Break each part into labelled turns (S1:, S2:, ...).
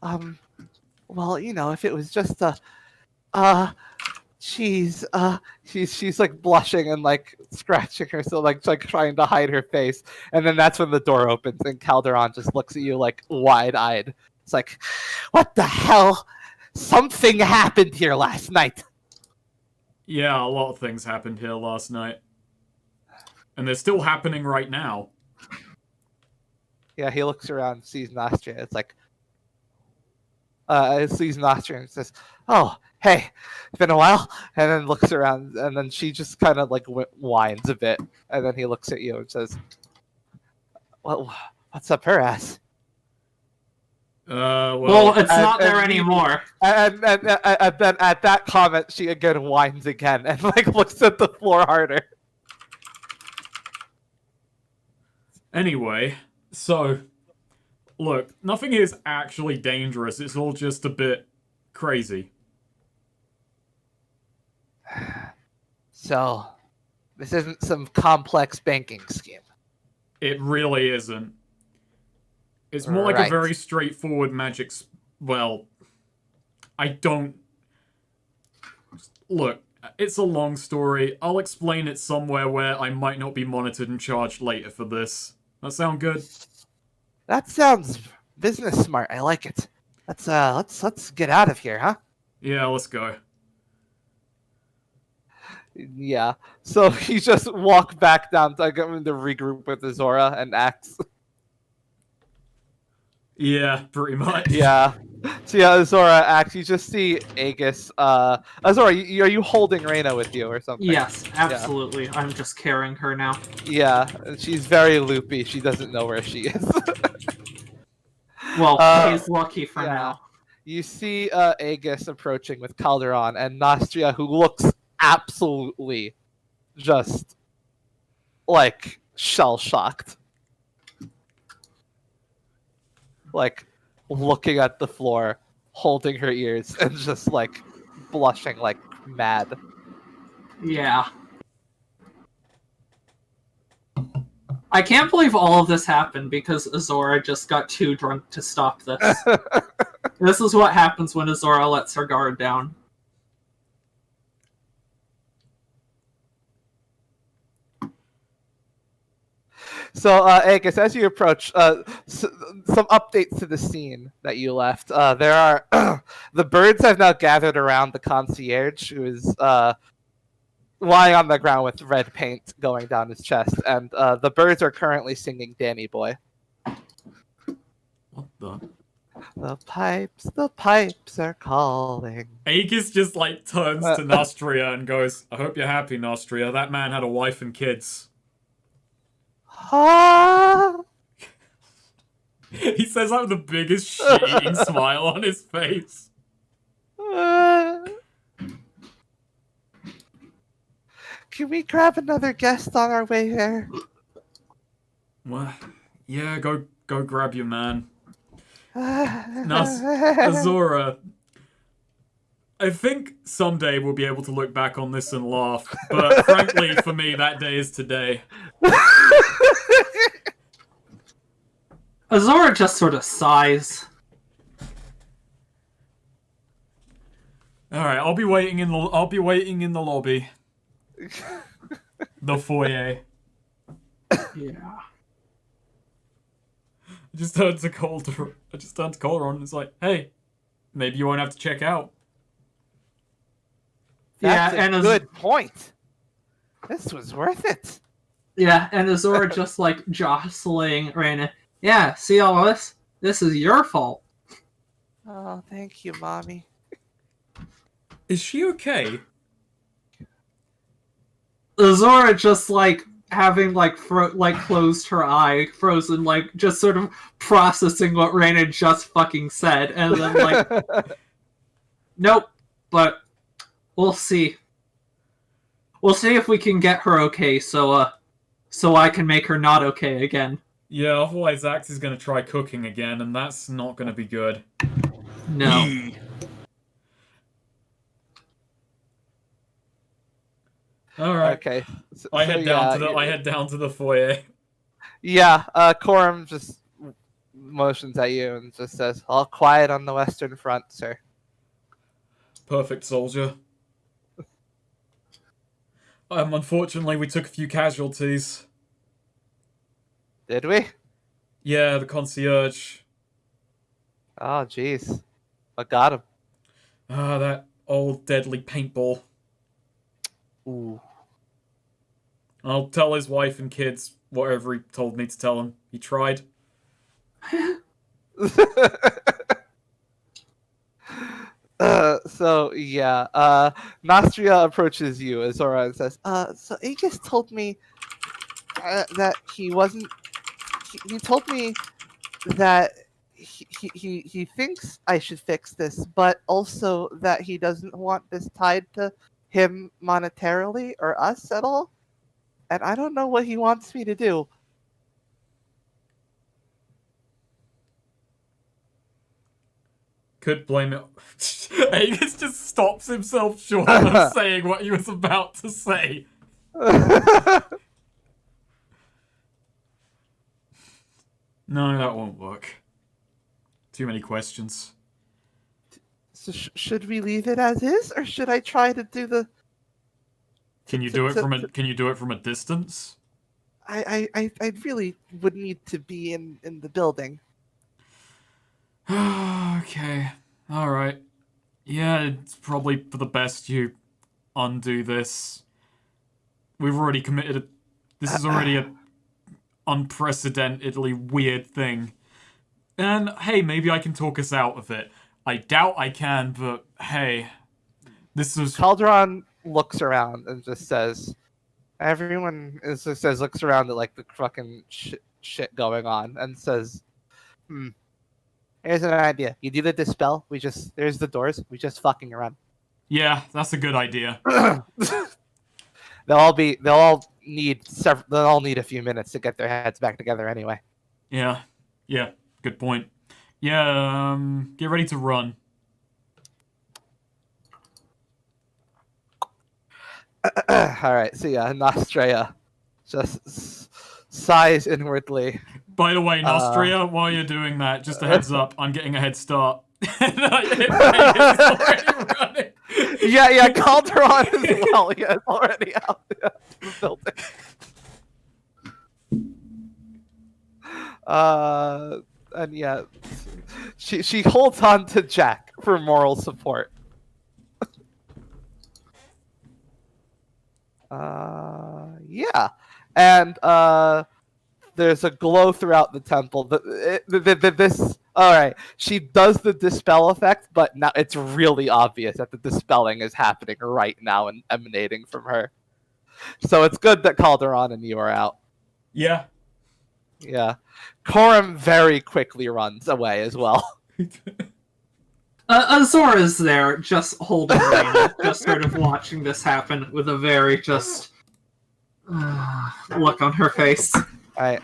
S1: Um, well, if it was just uh, she's like blushing and like scratching herself, like trying to hide her face. And then that's when the door opens and Calderon just looks at you like wide-eyed. It's like, what the hell? Something happened here last night.
S2: Yeah, a lot of things happened here last night. And they're still happening right now.
S1: Yeah, he looks around, sees Nostria. It's like, sees Nostria and says, "Oh, hey, it's been a while." And then looks around, and then she just kind of like whines a bit, and then he looks at you and says, "Well, what's up her ass?"
S3: Well, it's not there anymore.
S1: And then at that comment, she again whines again and like looks at the floor harder.
S2: Anyway, so look, nothing here is actually dangerous. It's all just a bit crazy.
S1: So, this isn't some complex banking scheme.
S2: It really isn't. It's more like a very straightforward magic... Well, I don't... Look, it's a long story. I'll explain it somewhere where I might not be monitored and charged later for this. That sound good?
S1: That sounds business smart. I like it. Let's get out of here, huh?
S2: Yeah, let's go.
S1: Yeah. So he just walked back down to get him to regroup with Azora and Axe.
S2: Yeah, pretty much.
S1: Yeah. So yeah, Azora, Axe, you just see Aegis. Azora, are you holding Reyna with you or something?
S3: Yes, absolutely. Yeah. I'm just carrying her now.
S1: Yeah, she's very loopy. She doesn't know where she is.
S3: Well, he's lucky for now.
S1: You see Aegis approaching with Calderon and Nostria, who looks absolutely just like shell-shocked. Like looking at the floor, holding her ears, and just like blushing like mad.
S3: Yeah. I can't believe all of this happened because Azora just got too drunk to stop this. This is what happens when Azora lets her guard down.
S1: So, Aegis, as you approach, some updates to the scene that you left. There are the birds have now gathered around the concierge, who is lying on the ground with red paint going down his chest, and the birds are currently singing "Danny Boy."
S2: What the?
S1: The pipes are calling.
S2: Aegis just like turns to Nostria and goes, "I hope you're happy, Nostria. That man had a wife and kids." He says that with the biggest shit-eating smile on his face.
S1: Can we grab another guest on our way there?
S2: Well, yeah, go grab your man. Azora, I think someday we'll be able to look back on this and laugh, but frankly, for me, that day is today.
S3: Azora just sort of sighs.
S2: All right, I'll be waiting in the lobby. The foyer.
S3: Yeah.
S2: I just turned to Calderon and it's like, hey, maybe you won't have to check out.
S1: That's a good point. This was worth it.
S3: Yeah, and Azora just like jostling Reyna. Yeah, see all this? This is your fault.
S1: Oh, thank you, Mommy.
S2: Is she okay?
S3: Azora just like having like closed her eye, frozen, like just sort of processing what Reyna just fucking said, and then like, nope. But we'll see. We'll see if we can get her okay, so I can make her not okay again.
S2: Yeah, otherwise Axe is going to try cooking again, and that's not going to be good.
S3: No.
S2: Alright.
S1: Okay.
S2: I head down to the foyer.
S1: Yeah, Coram just motions at you and just says, "All quiet on the Western Front, sir."
S2: Perfect, soldier. Unfortunately, we took a few casualties.
S1: Did we?
S2: Yeah, the concierge.
S1: Oh, jeez. What got him?
S2: Ah, that old deadly paintball.
S1: Ooh.
S2: I'll tell his wife and kids whatever he told me to tell him. He tried.
S1: So yeah, Nostria approaches you, Azora, and says, so Aegis told me that he wasn't. He told me that he thinks I should fix this, but also that he doesn't want this tied to him monetarily or us at all. And I don't know what he wants me to do.
S2: Could blame it. Aegis just stops himself short of saying what he was about to say. No, that won't work. Too many questions.
S1: So should we leave it as is, or should I try to do the?
S2: Can you do it from a? Can you do it from a distance?
S1: I really would need to be in the building.
S2: Okay. All right. Yeah, it's probably for the best you undo this. We've already committed a. This is already a unprecedentedly weird thing. And hey, maybe I can talk us out of it. I doubt I can, but hey, this is.
S1: Calderon looks around and just says, "Everyone looks around at like the fucking shit going on and says, here's an idea. You do the dispel. There's the doors. We just fucking run.
S2: Yeah, that's a good idea.
S1: They'll all need a few minutes to get their heads back together anyway."
S2: Yeah, good point. Yeah, get ready to run.
S1: Alright, so yeah, Nostria just sighs inwardly.
S2: By the way, Nostria, while you're doing that, just a heads up, I'm getting a head start. Already running.
S1: Yeah, Calderon as well. Yeah, already out in the building. And yeah, she holds on to Jack for moral support. Yeah, and there's a glow throughout the temple. All right, she does the dispel effect, but now it's really obvious that the dispelling is happening right now and emanating from her. So it's good that Calderon and you are out.
S2: Yeah.
S1: Yeah. Coram very quickly runs away as well.
S3: Azora's there, just holding Raina, just sort of watching this happen with a very just look on her face.
S1: Alright.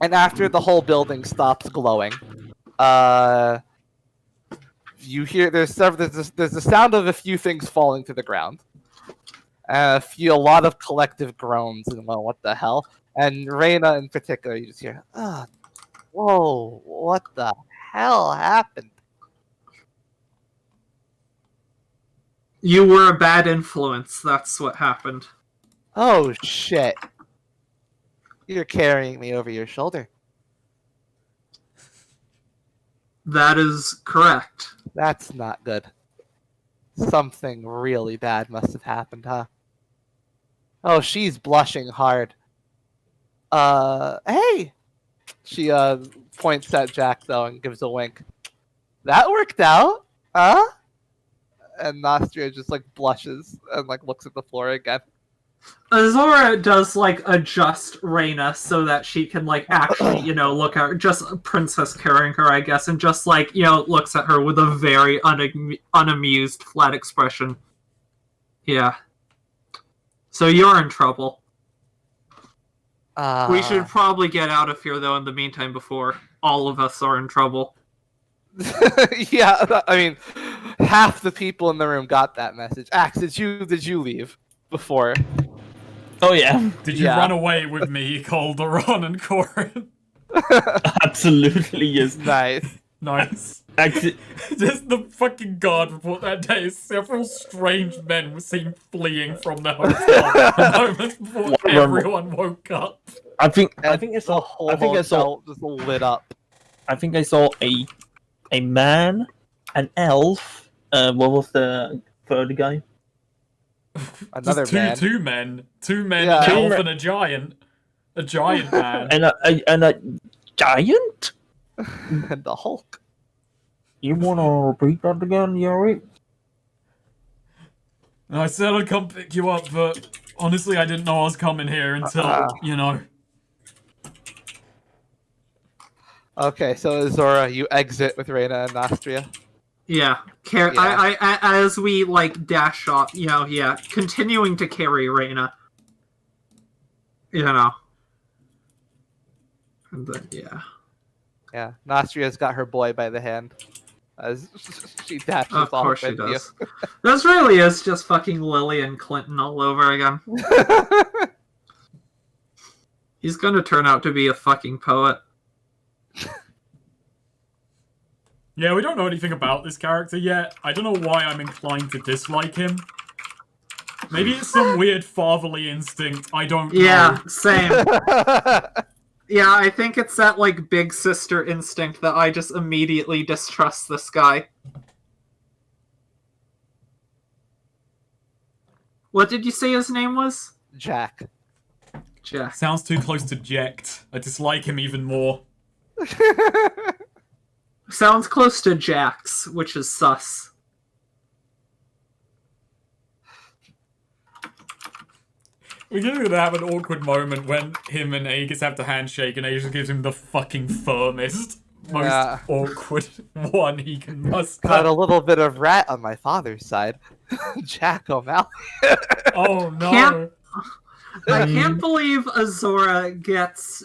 S1: And after the whole building stops glowing, you hear there's the sound of a few things falling to the ground. A lot of collective groans and, well, what the hell? And Reina in particular, you just hear, whoa, what the hell happened?
S3: You were a bad influence, that's what happened.
S1: Oh, shit. You're carrying me over your shoulder.
S3: That is correct.
S1: That's not good. Something really bad must have happened, huh? Oh, she's blushing hard. Hey! She, points at Jack, though, and gives a wink. That worked out, huh? And Nostria just, like, blushes and, like, looks at the floor again.
S3: Azora does, like, adjust Reina so that she can, like, actually, look at her, just princess carrying her, I guess, and just, like, looks at her with a very unamused, flat expression. Yeah. So you're in trouble. We should probably get out of here, though, in the meantime, before all of us are in trouble.
S1: Yeah, I mean, half the people in the room got that message. Axe, did you leave before?
S4: Oh yeah.
S2: Did you run away with me, Calderon and Corin?
S4: Absolutely, yes.
S1: Nice.
S2: Nice.
S4: Actually,
S2: Just the fucking guard report that day. Several strange men were seen fleeing from the hotel moments before everyone woke up.
S4: I think
S1: The whole hotel just lit up.
S4: I think I saw a man, an elf. What was the third guy?
S1: Another
S2: Just
S1: man.
S2: two men,
S1: Yeah.
S2: an elf, and a giant man.
S4: And a giant.
S1: And the Hulk.
S4: You wanna repeat that again, Yuri?
S2: I said I'd come pick you up, but honestly, I didn't know I was coming here until, you know.
S1: Okay, so Azora, you exit with Reina and Nostria.
S3: Yeah, I as we like dash off, continuing to carry Reina. And then,
S1: Yeah, Nostria's got her boy by the hand as she dashes
S3: of
S1: off
S3: course she
S1: with you.
S3: does. This really is just fucking Lily and Clinton all over again. He's gonna turn out to be a fucking poet.
S2: Yeah, we don't know anything about this character yet. I don't know why I'm inclined to dislike him. Maybe it's some weird fatherly instinct. I don't know.
S3: Yeah, same. Yeah, I think it's that, like, big sister instinct that I just immediately distrust this guy. What did you say his name was?
S1: Jack.
S3: Jack.
S2: Sounds too close to Jekt. I dislike him even more.
S3: Sounds close to Jax, which is sus.
S2: We're gonna have an awkward moment when him and Aegis have to handshake and Aegis gives him the fucking firmest, most awkward one he can muster.
S1: Got a little bit of rat on my father's side. Jack O'Malley.
S2: Oh no.
S3: I can't believe Azora gets,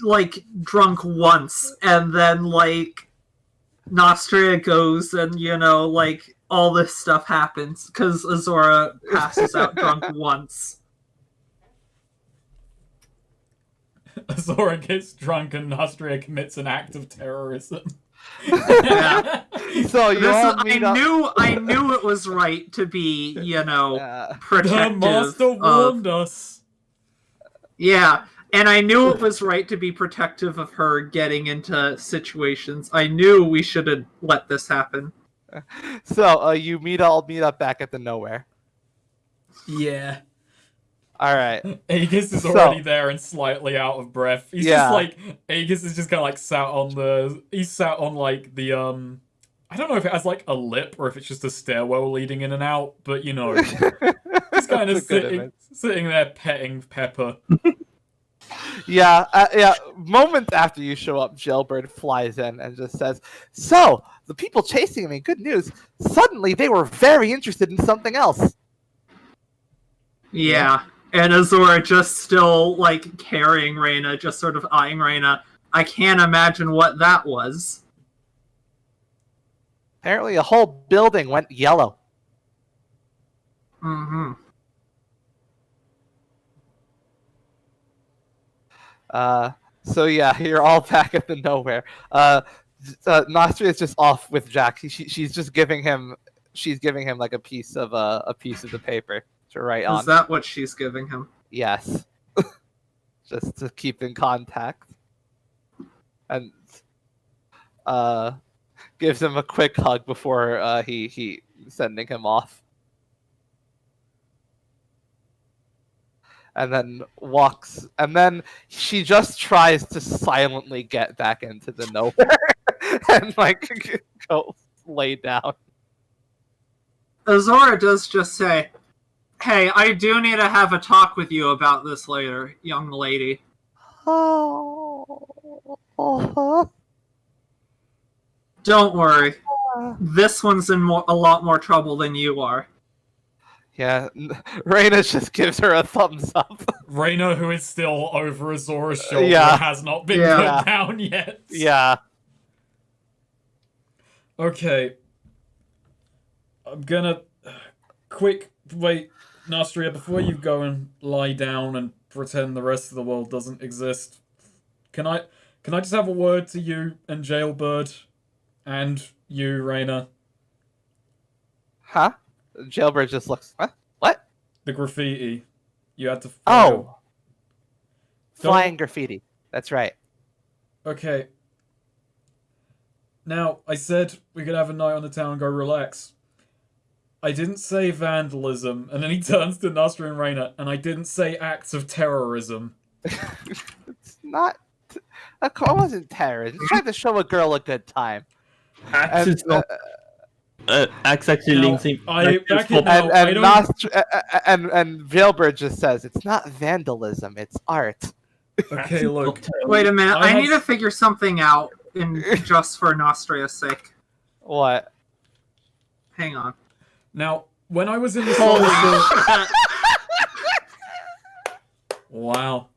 S3: like, drunk once, and then, like, Nostria goes and, like, all this stuff happens, because Azora passes out drunk once.
S2: Azora gets drunk and Nostria commits an act of terrorism.
S3: Yeah.
S1: So you all meet up.
S3: I knew it was right to be, protective.
S2: The master warned us.
S3: Yeah, and I knew it was right to be protective of her getting into situations. I knew we should have let this happen.
S1: So you all meet up back at the nowhere.
S2: Yeah.
S1: All right.
S2: Aegis is already there and slightly out of breath. He's just like, Aegis is just kind of like sat on like the I don't know if it has like a lip or if it's just a stairwell leading in and out, but he's kind of sitting there petting Pepper.
S1: Yeah. Moments after you show up, Jailbird flies in and just says, "So the people chasing me, good news. Suddenly they were very interested in something else."
S3: Yeah. And Azora just still, like, carrying Reina, just sort of eyeing Reina. I can't imagine what that was.
S1: Apparently a whole building went yellow.
S3: Mm-hmm.
S1: So yeah, you're all back at the nowhere. Nostria is just off with Jack. She's just giving him like a piece of the paper to write on.
S3: Is that what she's giving him?
S1: Yes. Just to keep in contact. And gives him a quick hug before he sending him off. And then walks, and then she just tries to silently get back into the nowhere and like go lay down.
S3: Azora does just say, "Hey, I do need to have a talk with you about this later, young lady."
S1: Oh.
S3: Don't worry. This one's in a lot more trouble than you are.
S1: Yeah, Reina just gives her a thumbs up.
S2: Reina, who is still over Azora's shoulder, has not been put down yet.
S1: Yeah.
S2: Okay. I'm gonna... Wait, Nostria, before you go and lie down and pretend the rest of the world doesn't exist, can Can I just have a word to you and Jailbird? And you, Raina?
S1: Huh? Jailbird just looks. Huh? What?
S2: The graffiti. You had to...
S1: Oh!
S2: Don't-
S1: Flying graffiti. That's right.
S2: Okay. Now, I said we could have a night on the town and go relax. I didn't say vandalism, and then he turns to Nostra and Raina, and I didn't say acts of terrorism.
S1: It's not. It wasn't terrorist. He's trying to show a girl a good time.
S4: Axe is not. Axe actually
S2: Now,
S4: links in.
S2: back in now, I
S1: And
S2: don't...
S1: and Jailbird just says it's not vandalism, it's art.
S2: Okay, look.
S3: Wait a minute.
S2: I
S3: I
S2: have-
S3: need to figure something out just for Nostria's sake.
S1: What?
S3: Hang on.
S2: Now, when I was in the summer... Wow.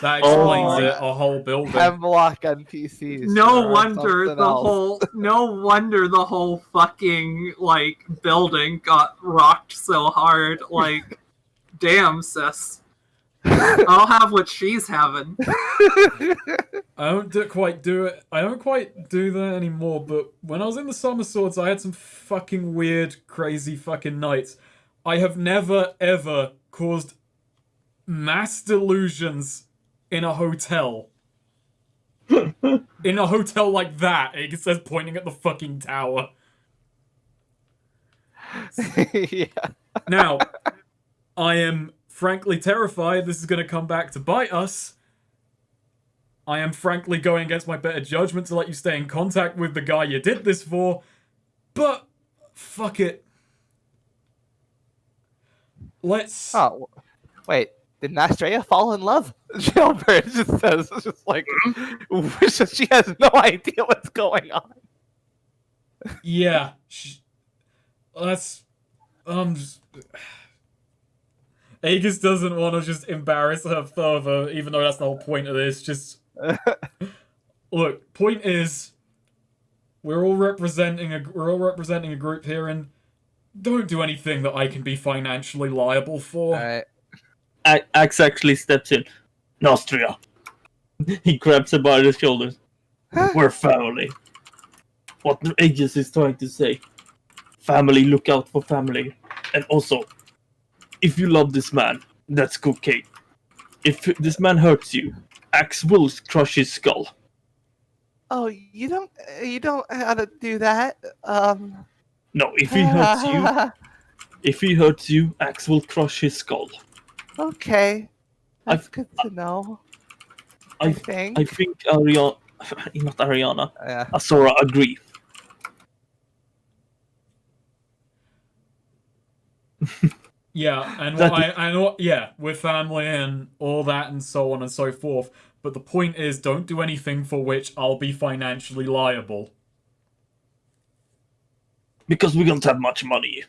S2: That explains it, a whole building.
S1: Hemlock NPCs.
S3: No
S1: or
S3: wonder
S1: something
S3: the
S1: else.
S3: whole fucking like building got rocked so hard. Like, damn, sis. I'll have what she's having.
S2: I don't quite do it. I don't quite do that anymore, but when I was in the Summer Swords, I had some fucking weird, crazy fucking nights. I have never, ever caused mass delusions in a hotel. In a hotel like that, it says pointing at the fucking tower.
S1: Yeah.
S2: Now, I am frankly terrified this is going to come back to bite us. I am frankly going against my better judgment to let you stay in contact with the guy you did this for, but fuck it. Let's...
S1: Oh, wait. Did Nostria fall in love? Jailbird just says, just like, wishes she has no idea what's going on.
S2: Yeah. Let's... just... Aegis doesn't want to just embarrass her further, even though that's the whole point of this. Just... Look, point is, we're all representing a group here, and don't do anything that I can be financially liable for.
S1: Alright.
S4: Axe actually steps in. Nostria. He grabs her by the shoulders. We're family. What Aegis is trying to say. Family, look out for family. And also, if you love this man, that's okay. If this man hurts you, Axe will crush his skull.
S1: Oh, you don't how to do that.
S4: No, if he hurts you, Axe will crush his skull.
S1: Okay. That's good to know. I think.
S4: I think Ariana, not Ariana,
S1: Yeah.
S4: Asora agree.
S2: Yeah, and
S4: That
S2: yeah, we're family and all that and so on and so forth. But the point is, don't do anything for which I'll be financially liable.
S4: Because we don't have much money.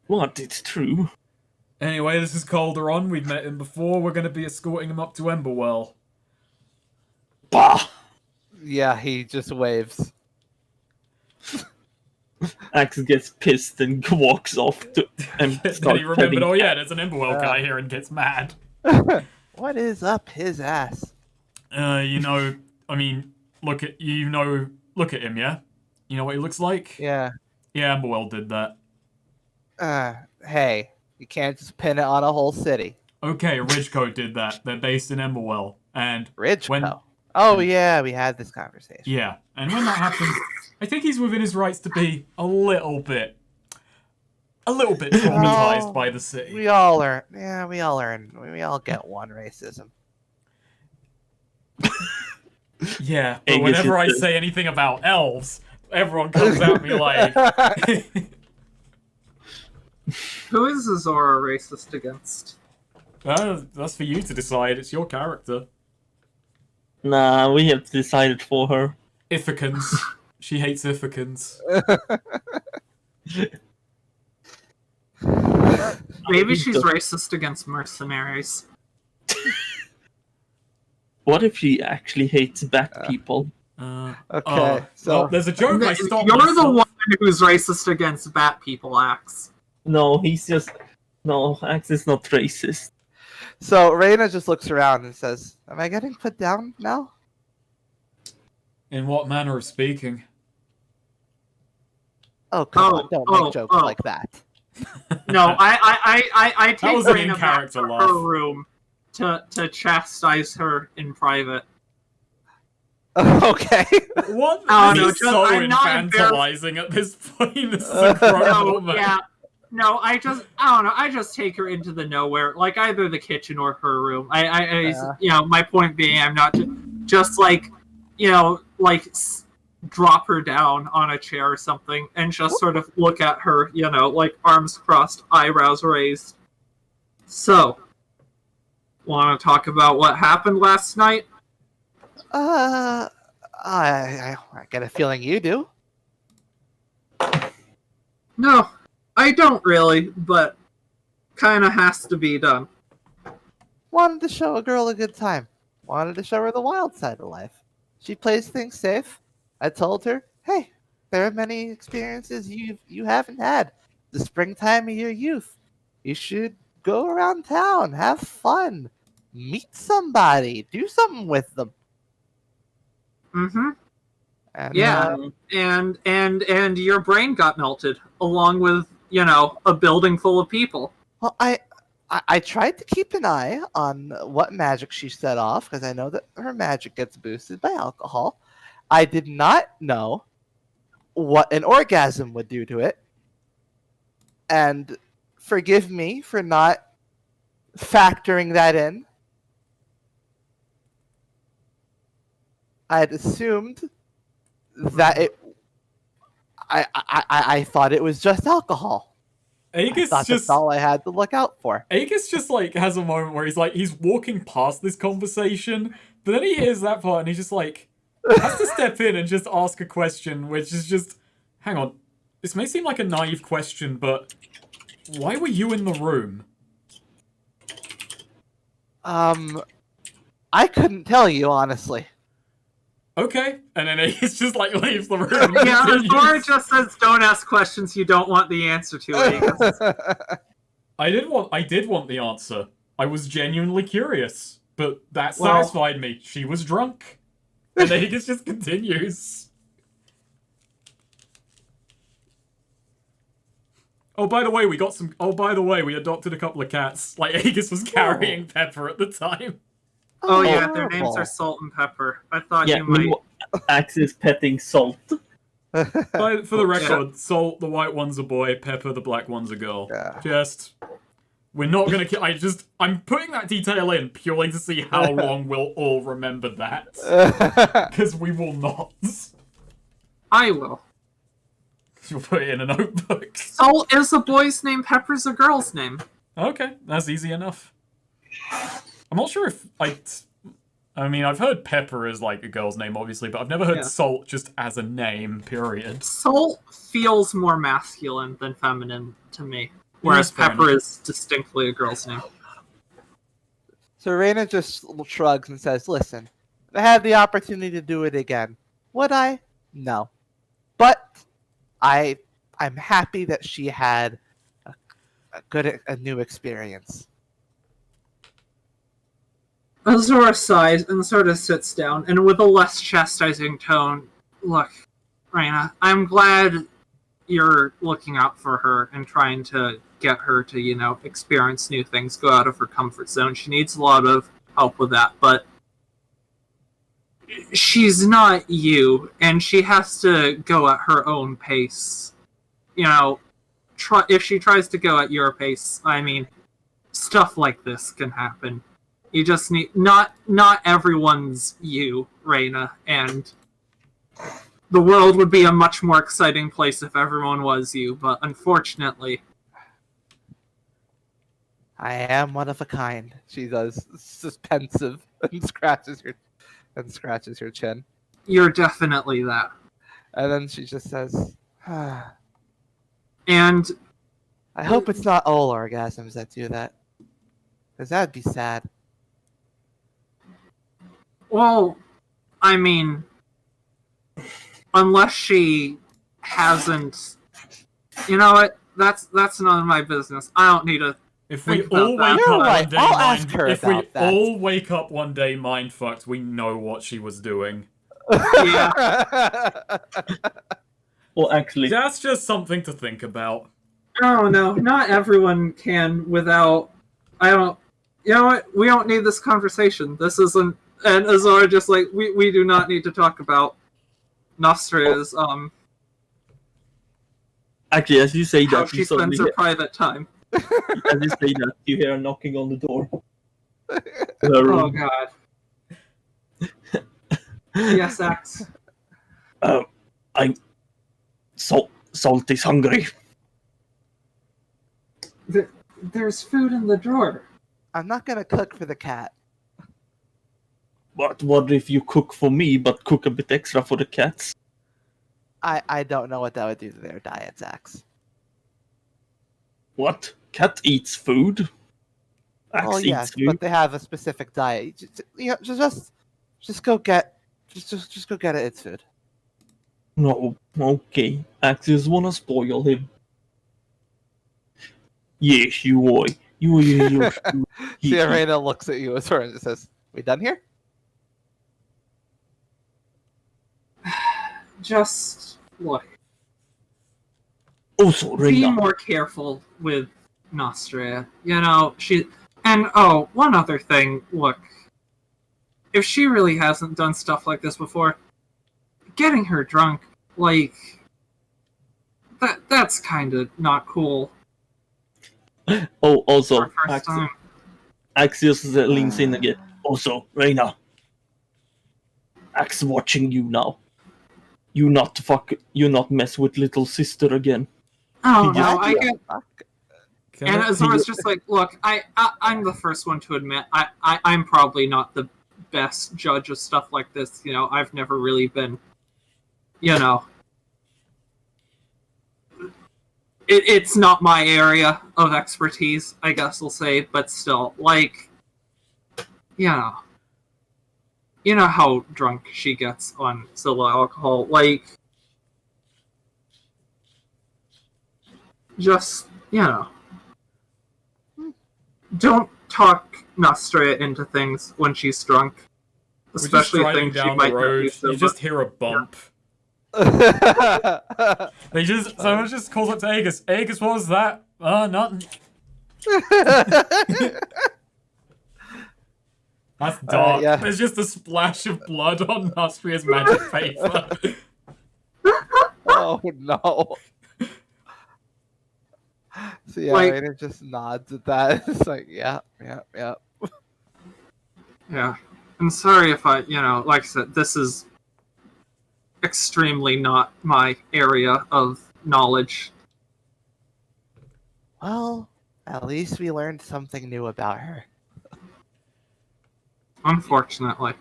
S4: What? It's true.
S2: Anyway, this is Calderon. We've met him before. We're going to be escorting him up to Emberwell.
S4: Bah!
S1: Yeah, he just waves.
S4: Axe gets pissed and walks off to and
S2: Then
S4: starts
S2: he remembered,
S4: heading-
S2: oh yeah, there's an Emberwell guy here, and gets mad.
S1: What is up his ass?
S2: You know, I mean, look at him, yeah? You know what he looks like?
S1: Yeah.
S2: Yeah, Emberwell did that.
S1: Hey, you can't just pin it on a whole city.
S2: Okay, Ridgecoat did that. They're based in Emberwell. And
S1: Ridgeco. Oh yeah, we had this conversation.
S2: yeah, and when that happens, I think he's within his rights to be a little bit traumatized by the city.
S1: We all are. Yeah, we all are. We all get one racism.
S2: Yeah, but
S4: Aegis
S2: whenever I
S4: is-
S2: say anything about elves, everyone comes at me like,
S3: Who is Azora racist against?
S2: that's for you to decide. It's your character.
S4: Nah, we have decided for her.
S2: Ithacans. She hates Ithacans.
S3: Maybe
S4: think
S3: she's
S4: so.
S3: racist against mercenaries.
S4: What if she actually hates black people?
S1: Okay, so
S2: well, there's a joke I stopped
S3: You're the
S2: myself.
S3: one who's racist against bat people, Axe.
S4: No, he's just... No, Axe is not racist.
S1: So Reina just looks around and says, "Am I getting put down now?"
S2: In what manner of speaking?
S1: Oh, come on! Don't make jokes like that.
S3: No, I
S2: That
S3: take
S2: was an
S3: Raina back
S2: in-character
S3: to
S2: laugh.
S3: her room to chastise her in private.
S1: Okay.
S2: What?
S3: Oh,
S2: This
S3: no,
S2: is
S3: just-
S2: so
S3: I'm not
S2: infantilizing at this point. This is a grown
S3: No,
S2: woman.
S3: yeah. No, I don't know. I just take her into the nowhere, like either the kitchen or her room. You know, my point being, I'm not just like, you know, like drop her down on a chair or something and just sort of look at her, you know, like arms crossed, eyebrows raised. So, want to talk about what happened last night?
S1: I get a feeling you do.
S3: No, I don't really, but kind of has to be done.
S1: Wanted to show a girl a good time. Wanted to show her the wild side of life. She plays things safe. I told her, hey, there are many experiences you haven't had. The springtime of your youth. You should go around town, have fun, meet somebody, do something with them.
S3: Mm-hmm.
S1: And,
S3: Yeah, and your brain got melted, along with, you know, a building full of people.
S1: Well, I tried to keep an eye on what magic she set off because I know that her magic gets boosted by alcohol. I did not know what an orgasm would do to it. And forgive me for not factoring that in. I had assumed that I thought it was just alcohol.
S2: Aegis
S1: That's
S2: just
S1: all I had to look out for.
S2: Aegis just like has a moment where he's walking past this conversation, but then he hears that part and he's just like has to step in and just ask a question, which is just, hang on, this may seem like a naive question, but why were you in the room?
S1: I couldn't tell you honestly.
S2: Okay, and then Aegis just like leaves the room.
S3: Yeah, Azora just says, "Don't ask questions you don't want the answer to." Aegis.
S2: I did want the answer. I was genuinely curious, but that
S3: Well-
S2: satisfied me. She was drunk. And Aegis just continues. Oh, by the way, we adopted a couple of cats. Like, Aegis was carrying Pepper at the time.
S3: Oh yeah, their
S1: adorable.
S3: names are Salt and Pepper. I thought
S4: Yeah,
S3: you might.
S4: Axe is petting Salt.
S2: For the record, Salt, the white one's a boy, Pepper, the black one's a girl.
S1: Yeah.
S2: We're not gonna kill. I'm putting that detail in purely to see how long we'll all remember that. Because we will not.
S3: I will.
S2: You'll put it in a notebook.
S3: Salt is a boy's name. Pepper's a girl's name.
S2: Okay, that's easy enough. I'm not sure if I mean, I've heard Pepper as like a girl's name, obviously, but I've never heard Salt just as a name, period.
S3: Salt feels more masculine than feminine to me, whereas
S2: fair
S3: Pepper
S2: enough.
S3: is distinctly a girl's name.
S1: So Reina just shrugs and says, listen, if I had the opportunity to do it again, would I? No. But I'm happy that she had a new experience.
S3: Azora sighs and sort of sits down, and with a less chastising tone, look, Reina, I'm glad you're looking out for her and trying to get her to, you know, experience new things, go out of her comfort zone. She needs a lot of help with that, but she's not you, and she has to go at her own pace. You know, if she tries to go at your pace, I mean, stuff like this can happen. You just need not everyone's you, Reina, and the world would be a much more exciting place if everyone was you, but unfortunately,
S1: I am one of a kind. She does. It's just pensive and scratches her chin.
S3: you're definitely that.
S1: And then she just says,
S3: And
S1: I hope it's not all orgasms that do that. Because that'd be sad.
S3: well, I mean, unless she hasn't, you know what? That's none of my business. I don't need to
S2: If we
S3: Think about
S2: all
S3: that.
S2: wake
S1: You're
S2: up
S1: right,
S2: one day,
S1: I'll ask her
S2: if we
S1: about that.
S2: all wake up one day mind fucked, we know what she was doing.
S3: Yeah.
S4: Well, actually,
S2: That's just something to think about.
S3: Oh no, not everyone can without. I don't. You know what? We don't need this conversation. This isn't. And Azora just like we do not need to talk about Nostria's
S4: actually, as you say
S3: how
S4: that,
S3: she
S4: you suddenly
S3: spends her private time.
S4: as you say that, you hear a knocking on the door. Her
S3: Oh
S4: room.
S3: god. Yes, X.
S4: I'm Salt is hungry.
S3: There's food in the drawer.
S1: I'm not gonna cook for the cat.
S4: But what if you cook for me, but cook a bit extra for the cats?
S1: I don't know what that would do to their diet, Zax.
S4: What? Cat eats food? Axe
S1: Oh
S4: eats
S1: yes,
S4: food?
S1: but they have a specific diet. Just go get just go get it. Its food.
S4: No, okay. Axe just wanna spoil him. Yes, you are. You.
S1: See, Arena looks at you as her and says, "We done here?"
S3: Just look.
S4: Also,
S3: Be
S4: Reina.
S3: more careful with Nostria. You know, she. And oh, one other thing. Look, if she really hasn't done stuff like this before, getting her drunk, like that's kind of not cool.
S4: Oh, also,
S3: For first time.
S4: Axios leans in again. Also, Reina. Axe watching you now. You not mess with little sister again.
S3: Oh
S4: He
S3: no,
S4: just-
S3: I get.
S2: Can
S3: And
S2: I-
S3: Azora's just like, look, I'm the first one to admit I'm probably not the best judge of stuff like this. You know, I've never really been, you know, it's not my area of expertise, I guess we'll say, but still, like, you know how drunk she gets on Zilla alcohol, like, just, you know. Don't talk Nostria into things when she's drunk.
S2: We're just
S3: Especially
S2: driving
S3: things she
S2: down
S3: might
S2: the
S3: not be
S2: road.
S3: sober.
S2: You just hear a bump. Someone just calls up to Aegis. Aegis, what was that? Nothing. That's dark.
S1: yeah.
S2: There's just a splash of blood on Nostria's magic paper.
S1: Oh no. So yeah,
S3: Like-
S1: Rainer just nods at that. It's like, yeah.
S3: Yeah. I'm sorry if I, you know, like I said, this is extremely not my area of knowledge.
S1: Well, at least we learned something new about her.
S3: Unfortunately.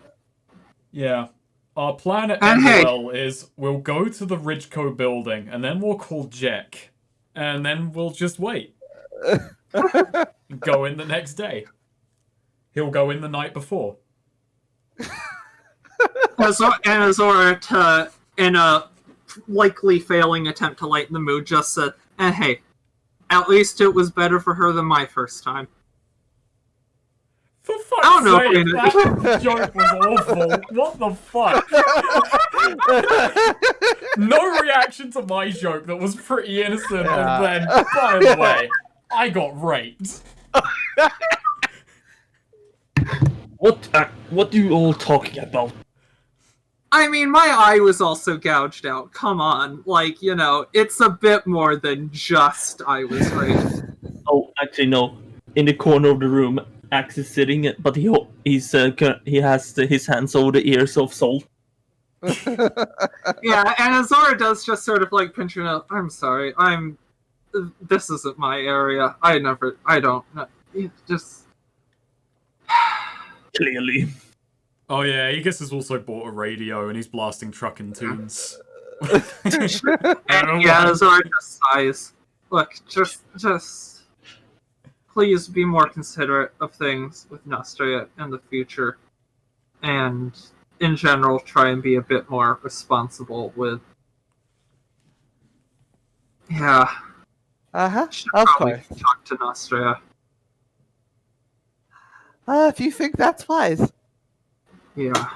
S2: Yeah. Our plan at
S3: And hey-
S2: Enderwell is we'll go to the Ridgeco building, and then we'll call Jack. And then we'll just wait. Go in the next day. He'll go in the night before.
S3: And Azora, to, in a likely failing attempt to lighten the mood, just said, and hey, at least it was better for her than my first time.
S2: For
S3: I
S2: fuck's
S3: don't know,
S2: sake,
S3: Raina.
S2: that joke was awful. What the fuck? No reaction to my joke that was pretty innocent,
S1: Yeah.
S2: and then, by the way, I got raped.
S4: What are you all talking about?
S3: I mean, my eye was also gouged out. Come on. Like, you know, it's a bit more than just I was raped.
S4: Oh, actually, no. In the corner of the room, Axe is sitting, but he has his hands over the ears of Sol.
S3: Yeah, and Azora does just sort of like pinch her nose. I'm sorry. This isn't my area. I don't know. Just.
S4: Clearly.
S2: Oh yeah, Aegis has also bought a radio, and he's blasting truckin' tunes.
S3: And yeah, Azora just sighs. Look, just. Please be more considerate of things with Nostria in the future. And in general, try and be a bit more responsible with. Yeah.
S1: Uh-huh.
S3: Should
S1: Of
S3: probably
S1: course.
S3: talk to Nostria.
S1: If you think that's wise.
S3: Yeah.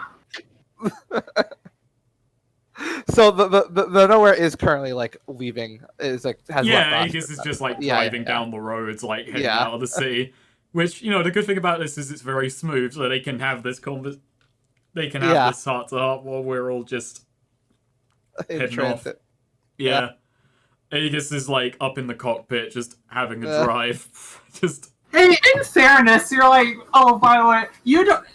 S1: So the nowhere is currently like leaving. Is like has left
S2: Yeah,
S1: us.
S2: Aegis is just like
S1: Yeah,
S2: driving down the roads, like heading
S1: Yeah.
S2: out of the city. Which, the good thing about this is it's very smooth, so they can have this they can have
S1: Yeah.
S2: this heart to heart while we're all just
S1: In
S2: heading off.
S1: transit.
S2: Yeah. Aegis is like up in the cockpit, just having a
S1: Yeah.
S2: drive. Just
S3: Hey, in fairness, you're like, oh, by the way, you don't.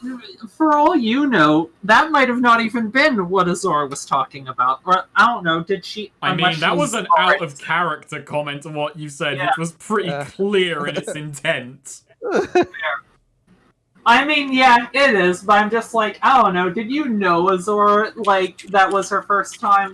S3: For all you know, that might have not even been what Azora was talking about. Or I don't know. Did she?
S2: I mean, that was an
S3: alright.
S2: out of character comment on what you said,
S3: Yeah.
S2: which was pretty
S1: Yeah.
S2: clear in its intent.
S3: I mean, yeah, it is, but I'm just like, I don't know. Did you know Azora, like, that was her first time?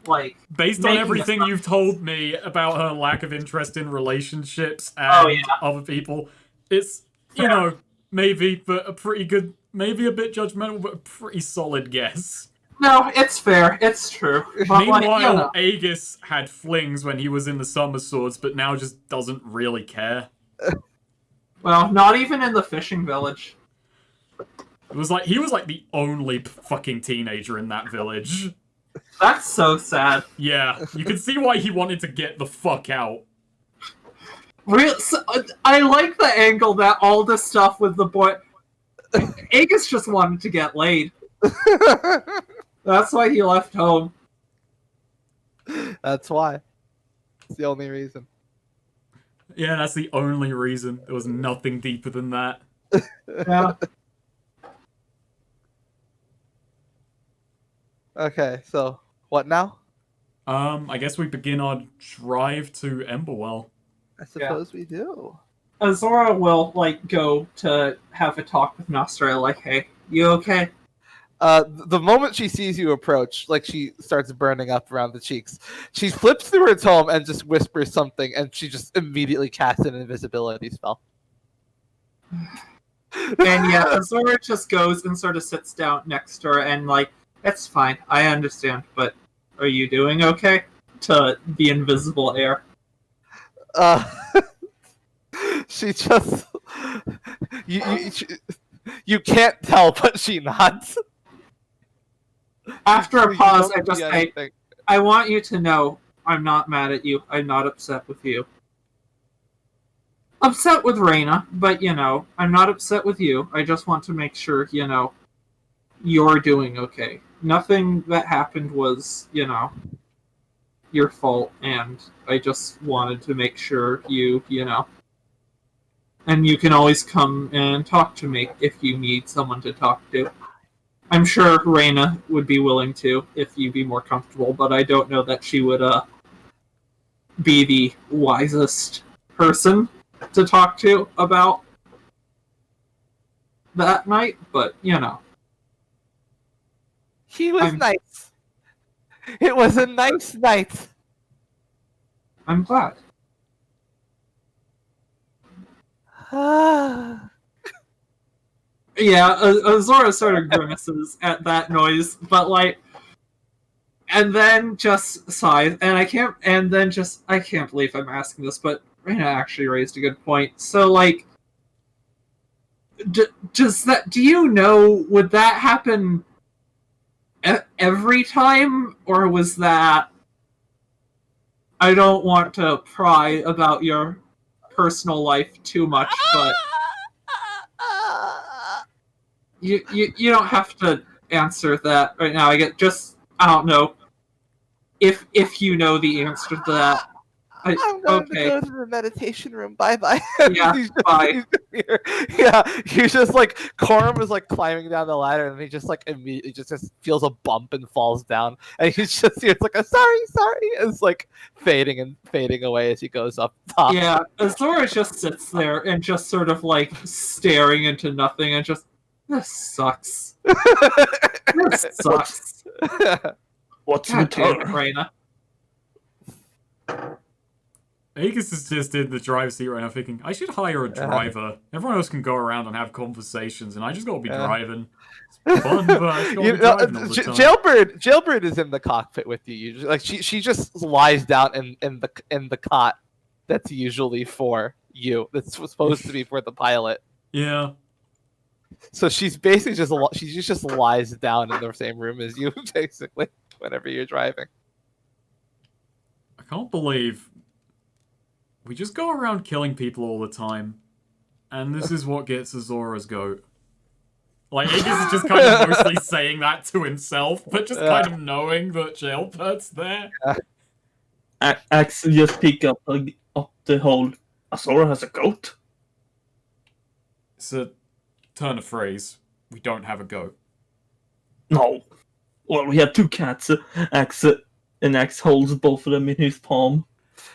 S3: Like,
S2: Based on
S3: making
S2: everything
S3: this-
S2: you've told me about her lack of interest in relationships and
S3: Oh, yeah.
S2: other people, it's,
S3: Fair.
S2: maybe, but a pretty good, maybe a bit judgmental, but a pretty solid guess.
S3: No, it's fair. It's true. But,
S2: Meanwhile, Aegis had flings when he was in the Summer Swords, but now just doesn't really care.
S3: well, not even in the fishing village.
S2: It was like, he was like the only fucking teenager in that village.
S3: That's so sad.
S2: Yeah, you can see why he wanted to get the fuck out.
S3: I like the angle that all this stuff with the boy. Aegis just wanted to get laid. That's why he left home.
S1: That's why. It's the only reason.
S2: Yeah, that's the only reason. There was nothing deeper than that.
S3: Yeah.
S1: Okay, so what now?
S2: I guess we begin our drive to Emberwell.
S1: I suppose we do.
S3: Azora will go to have a talk with Nostra. Like, hey, you okay?
S1: The moment she sees you approach, like she starts burning up around the cheeks. She flips through her tome and just whispers something, and she just immediately casts an invisibility spell.
S3: And yeah, Azora just goes and sort of sits down next to her and it's fine. I understand, but are you doing okay? To the invisible air.
S1: She just you can't tell, but she nods.
S3: After a
S1: You
S3: pause,
S1: don't
S3: I just
S1: see
S3: say,
S1: anything.
S3: I want you to know I'm not mad at you. I'm not upset with you. Upset with Reyna, but I'm not upset with you. I just want to make sure, you're doing okay. Nothing that happened was, your fault, and I just wanted to make sure you know. And you can always come and talk to me if you need someone to talk to. I'm sure Reyna would be willing to if you'd be more comfortable, but I don't know that she would be the wisest person to talk to about that night, but
S1: He was
S3: I'm-
S1: nice. It was a nice night.
S3: I'm glad. Yeah, Azora sort of grimaces at that noise, but and then just sighs, and I can't believe I'm asking this, but Reyna actually raised a good point. So do you know, would that happen every time, or was that, I don't want to pry about your personal life too much, but you don't have to answer that right now. I don't know if you know the answer to that.
S1: I'm going
S3: okay.
S1: to go to the meditation room. Bye bye.
S3: Yeah, bye.
S1: Yeah, he's just Corum is climbing down the ladder, and he just immediately just feels a bump and falls down, and he's just here. It's I'm sorry. It's fading away as he goes up top.
S3: Yeah, Azora just sits there and just sort of staring into nothing, and just, this sucks. This sucks.
S4: What's
S3: God
S4: with
S3: damn it,
S4: her?
S3: Reyna.
S2: Aegis is just in the driver's seat right now thinking, I should hire a driver. Everyone else can go around and have conversations, and I just gotta be driving. It's fun, but I just gotta be driving all the time.
S1: Jailbird is in the cockpit with you. Usually, she just lies down in the cot that's usually for you. That's supposed to be for the pilot.
S2: Yeah.
S1: So she's basically just lies down in the same room as you, basically, whenever you're driving.
S2: I can't believe we just go around killing people all the time, and this is what gets Azora's goat. Like, Aegis is just kind of mostly saying that to himself, but just kind of knowing that Jailbird's there.
S4: Axe just pick up the whole Azora has a goat.
S2: It's a turn of phrase. We don't have a goat.
S4: No. Well, we have 2 cats. Axe holds both of them in his palm.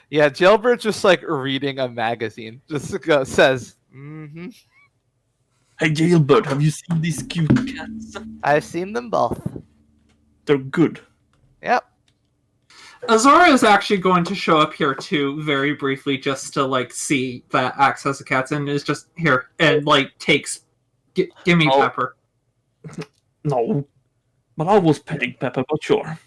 S1: Yeah, Jailbird's just like reading a magazine. Just says, "Mm-hmm.
S4: Hey Jailbird, have you seen these cute cats?
S1: I've seen them both.
S4: They're good."
S1: Yep."
S3: Azora is actually going to show up here too, very briefly, just to like see that Axe has the cats, and is just here and like takes. Give me Pepper.
S4: No, but I was petting Pepper, but sure.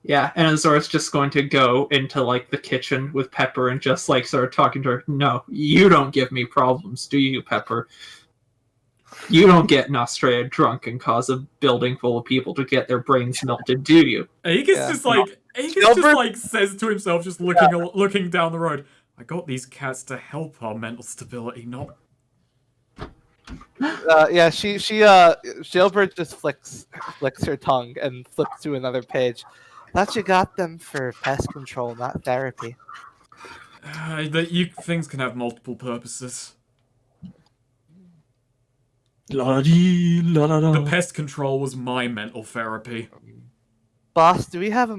S3: Yeah, and Azora's just going to go into like the kitchen with Pepper and just like start talking to her. No, you don't give me problems, do you, Pepper? You don't get Nostrea drunk and cause a building full of people to get their brains melted, do you?
S2: Aegis just like says to himself, just looking down the road. I got these cats to help our mental stability, not.
S1: Jailbird just flicks her tongue and flips to another page. Thought you got them for pest control, not therapy.
S2: Things can have multiple purposes.
S4: La-dee, la-da-da.
S2: The pest control was my mental therapy.
S1: Boss, do we have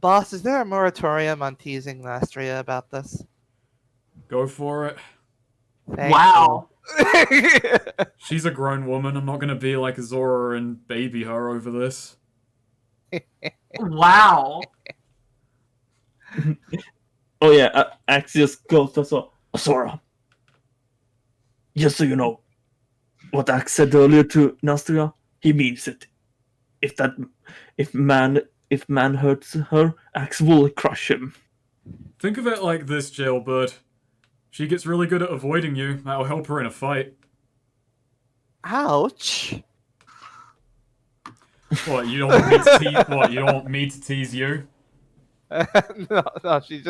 S1: Boss, is there a moratorium on teasing Nostria about this?
S2: Go for it.
S1: Thank
S3: Wow.
S1: you.
S2: She's a grown woman. I'm not gonna be like Azora and baby her over this.
S3: Wow.
S4: Oh yeah, Axe just goes to Azora. Just so you know, what Axe said earlier to Nostria, he means it. If man hurts her, Axe will crush him.
S2: Think of it like this, Jailbird. She gets really good at avoiding you. That'll help her in a fight.
S1: Ouch.
S2: What, you don't want me to tease? What, you don't want me to tease you?
S1: No, she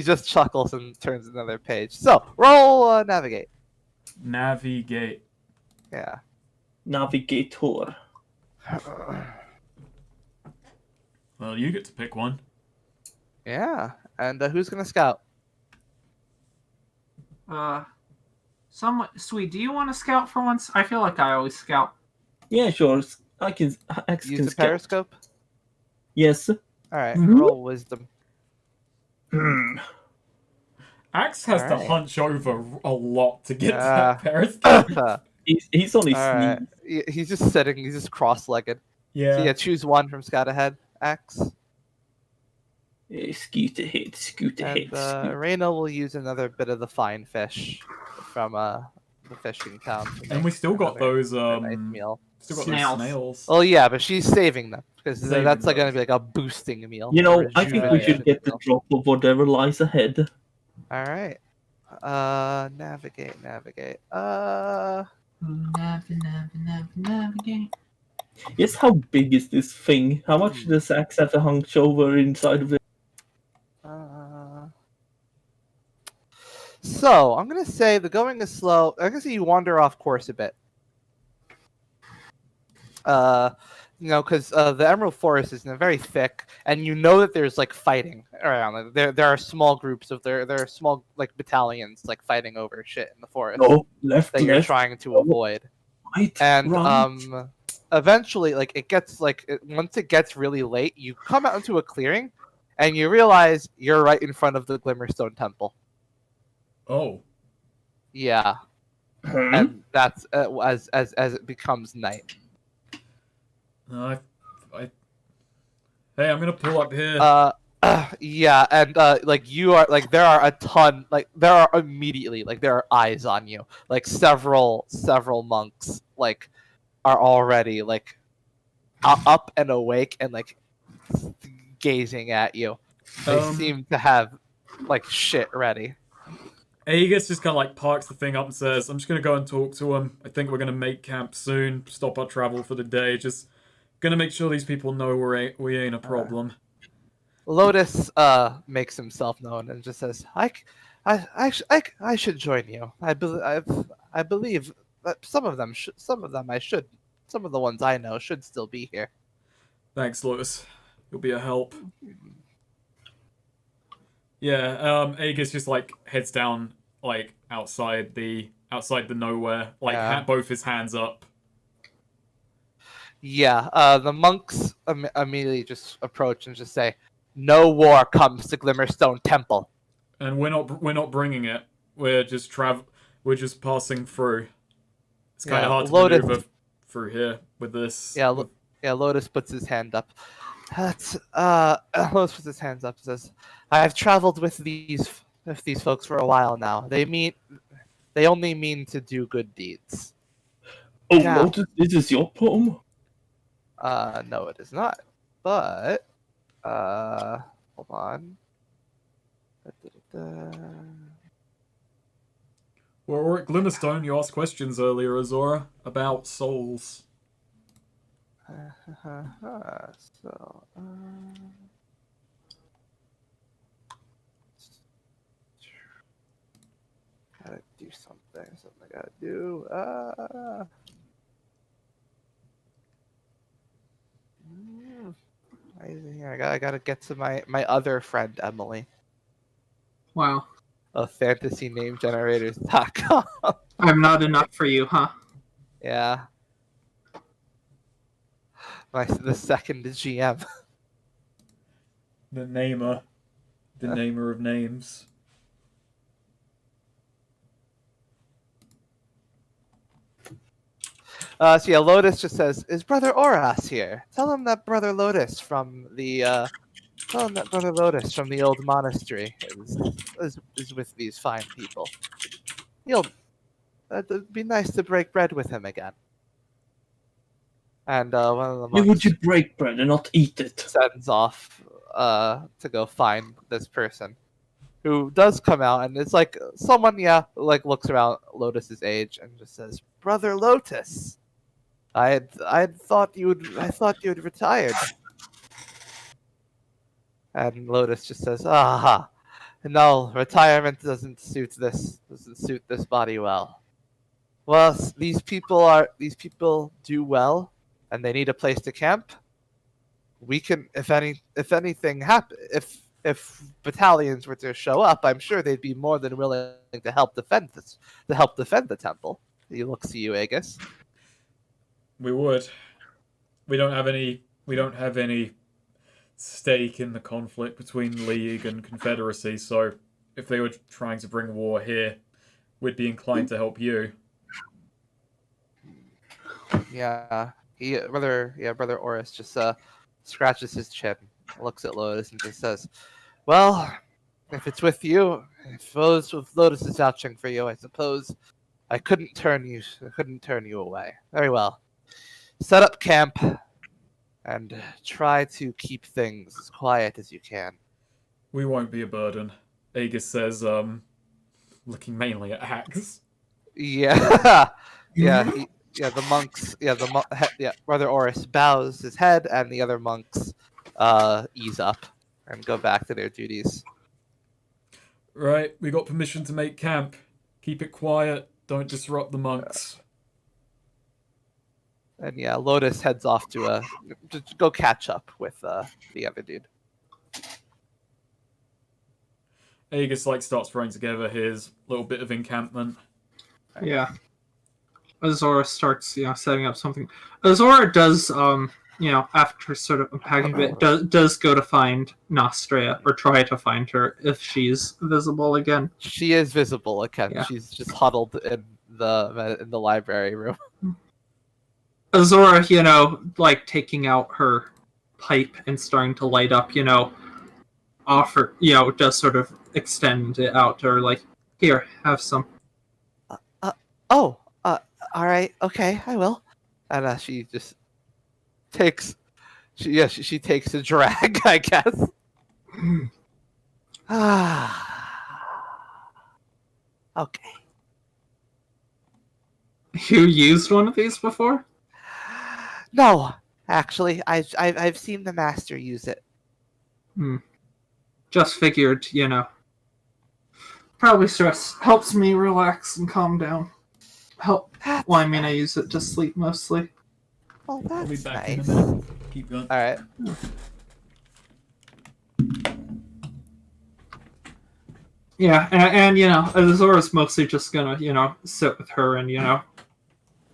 S1: just chuckles and turns another page. So, roll navigate.
S2: Navigate.
S1: Yeah.
S4: Navigator.
S2: Well, you get to pick one.
S1: Yeah. And who's gonna scout?
S3: Somewhat sweet. Do you want to scout for once? I feel like I always scout.
S4: Yeah, sure. I can. Axe
S1: Use
S4: can
S1: the
S4: scout.
S1: periscope.
S4: Yes.
S1: All right.
S4: Mhm.
S1: Roll wisdom.
S2: Axe has to
S1: Alright.
S2: hunch over a lot to get to that periscope.
S4: He's only
S1: Alright.
S4: sneezed.
S1: He's just sitting. He's just cross-legged.
S2: Yeah.
S1: So yeah, choose one from scout ahead. X.
S4: Scoot ahead, scoot ahead.
S1: And Reyna will use another bit of the fine fish from the fishing town. to
S2: And
S1: make
S2: we still got
S1: another
S2: those
S1: nice meal.
S2: still got
S3: Snails.
S2: those snails.
S1: Oh yeah, but she's saving them because
S2: Saving
S1: that's like
S2: those.
S1: gonna be like a boosting meal.
S4: You know,
S1: a
S4: I think we
S1: rejuvenation
S4: should get the
S1: meal.
S4: drop of whatever lies ahead.
S1: All right. Navigate.
S3: Navigate.
S4: Yes, how big is this thing? How much does Axe have to hunch over inside of it?
S1: So I'm gonna say the going is slow. I'm gonna say you wander off course a bit. Because the Emerald Forest is very thick, and you know that there's like fighting around. There are small groups of there are small like battalions like fighting over shit in the forest
S4: No, left,
S1: that you're
S4: left,
S1: trying to avoid.
S4: right,
S1: And
S4: right.
S1: eventually, like it gets once it gets really late, you come out into a clearing, and you realize you're right in front of the Glimmerstone Temple.
S2: Oh.
S1: Yeah, and that's as it becomes night.
S2: Hey, I'm gonna pull up here.
S1: Yeah, and like you are like there are a ton there are immediately there are eyes on you. Like several monks like are already like up and awake and like gazing at you. They seem to have like shit ready.
S2: Aegis just kind of like parks the thing up and says, I'm just going to go and talk to him. I think we're going to make camp soon, stop our travel for the day. Just going to make sure these people know we ain't a problem.
S1: Lotus makes himself known and just says, I should join you. I believe that some of them some of the ones I know should still be here.
S2: Thanks, Lotus. You'll be a help. Yeah, Aegis just like heads down like outside the nowhere, like
S1: Yeah.
S2: both his hands up.
S1: Yeah, the monks immediately just approach and just say, "No war comes to Glimmerstone Temple."
S2: And we're not bringing it. We're just we're just passing through. It's kind of hard to maneuver through here with this.
S1: Yeah, Lotus puts his hand up. That's Lotus puts his hands up and says, "I've traveled with these folks for a while now. They only mean to do good deeds."
S4: Oh,
S1: Yeah.
S4: Lotus, this is your poem?
S1: No, it is not. But hold on.
S2: Well, we're at Glimmerstone. You asked questions earlier, Azora, about souls.
S1: So, gotta do something. Something I gotta do. I gotta get to my other friend Emily
S3: Wow.
S1: of fantasynamegenerators.com.
S3: I'm not enough for you, huh?
S1: Yeah. The second GM.
S2: The namer of names.
S1: So yeah, Lotus just says, "Is Brother Oras here? Tell him that Brother Lotus from the old monastery is with these fine people. It'd be nice to break bread with him again." And one of the
S4: Why would
S1: monks
S4: you break bread and not eat it?
S1: sends off to go find this person, who does come out, and it's like someone, like looks around Lotus's age and just says, "Brother Lotus, I thought you had retired." And Lotus just says, "Ah, no, retirement doesn't suit this body well. Well, these people do well, and they need a place to camp. We can, if anything happen, if battalions were to show up, I'm sure they'd be more than willing to help defend the temple." He looks to you, Aegis.
S2: We would. We don't have any stake in the conflict between League and Confederacy, so if they were trying to bring war here, we'd be inclined to help you.
S1: Yeah, Brother Oris just scratches his chin, looks at Lotus, and just says, "Well, if it's with you, if Lotus is vouching for you, I suppose I couldn't turn you away. Very well. Set up camp and try to keep things as quiet as you can."
S2: We won't be a burden, Aegis says, looking mainly at Axe.
S1: Yeah, the monks, Brother Oris bows his head, and the other monks ease up and go back to their duties.
S2: Right, we got permission to make camp. Keep it quiet. Don't disrupt the monks.
S1: And yeah, Lotus heads off to go catch up with the other dude.
S2: Aegis starts throwing together his little bit of encampment.
S3: Yeah. Azora starts, setting up something. Azora does, after sort of unpacking a bit, does go to find Nostria, or try to find her if she's visible again.
S1: She is visible again. Yeah. She's just huddled in the library room.
S3: Azora, taking out her pipe and starting to light up, offer, does sort of extend it out to her, here, have some.
S1: All right, okay, I will. And she just takes, she takes a drag, I guess. Okay.
S3: You used one of these before?
S1: No, actually, I've seen the master use it.
S3: Just figured, you know. Probably stress helps me relax and calm down.
S1: That's
S3: Well, I mean, I
S1: nice.
S3: use it to sleep mostly.
S1: Well,
S2: I'll be
S1: that's
S2: back
S1: nice.
S2: in a minute. Keep going.
S1: All right.
S3: Yeah, and you know, Azora's mostly just gonna, you know, sit with her and, you know,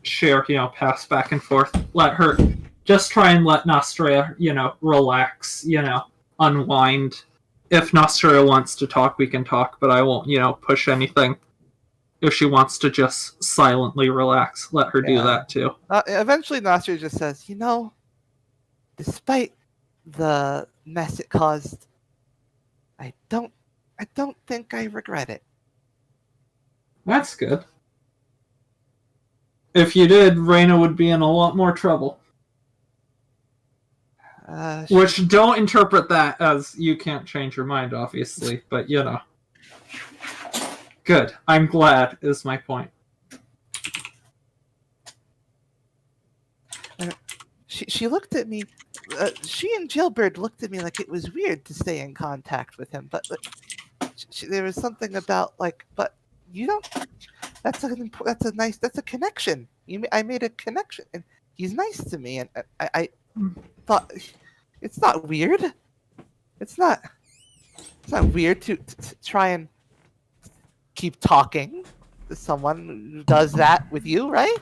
S3: share, you know, pass back and forth. Let her just try and let Nostria, you know, relax, you know, unwind. If Nostria wants to talk, we can talk, but I won't, you know, push anything. If she wants to just silently relax, let her do
S1: Yeah.
S3: that too.
S1: Eventually, Nostria just says, "You know, despite the mess it caused, I don't think I regret it."
S3: That's good. If you did, Reyna would be in a lot more trouble. Which, don't interpret that as you can't change your mind, obviously, but you know. Good. I'm glad, is my point.
S1: She looked at me. She and Jailbird looked at me like it was weird to stay in contact with him, but there was something about like, but you don't. That's a connection. I made a connection, and he's nice to me, and I thought it's not weird. It's not. It's not weird to try and keep talking to someone who does that with you, right?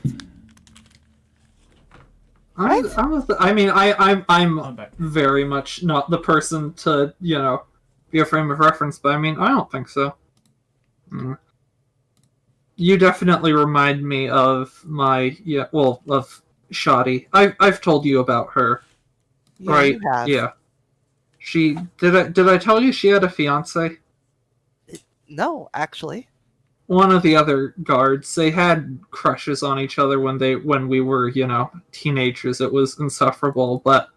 S1: Right?
S3: I'm
S2: back.
S3: very much not the person to, you know, be a frame of reference, but I mean, I don't think so. You definitely remind me of of Shoddy. I've told you about her,
S1: Yeah,
S3: right?
S1: you have.
S3: Yeah. Did I tell you she had a fiance?
S1: No, actually.
S3: One of the other guards, they had crushes on each other when we were, you know, teenagers. It was insufferable, but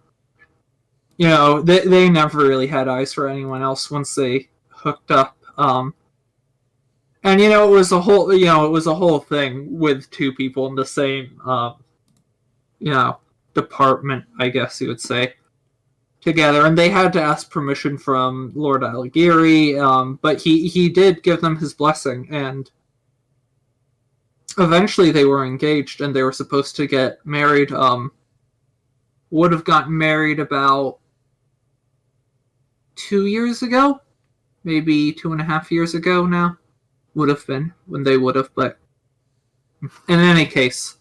S3: you know, they never really had eyes for anyone else once they hooked up. And you know, it was a whole thing with two people in the same you know, department, I guess you would say, together, and they had to ask permission from Lord Alighieri, but he did give them his blessing, and eventually they were engaged, and they were supposed to get married. Would have gotten married about 2 years ago, maybe 2.5 years ago now. Would have been when they would have, but in any case,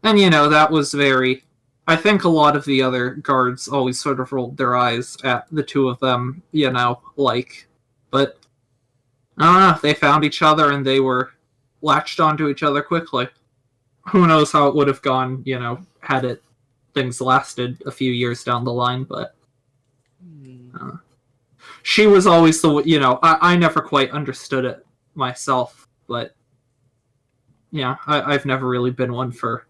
S3: and you know, that was very. I think a lot of the other guards always sort of rolled their eyes at the two of them, you know, like, but I don't know, they found each other and they were latched onto each other quickly. Who knows how it would have gone, you know, had things lasted a few years down the line, but she was always the, you know, I never quite understood it myself, but yeah, I've never really been one for.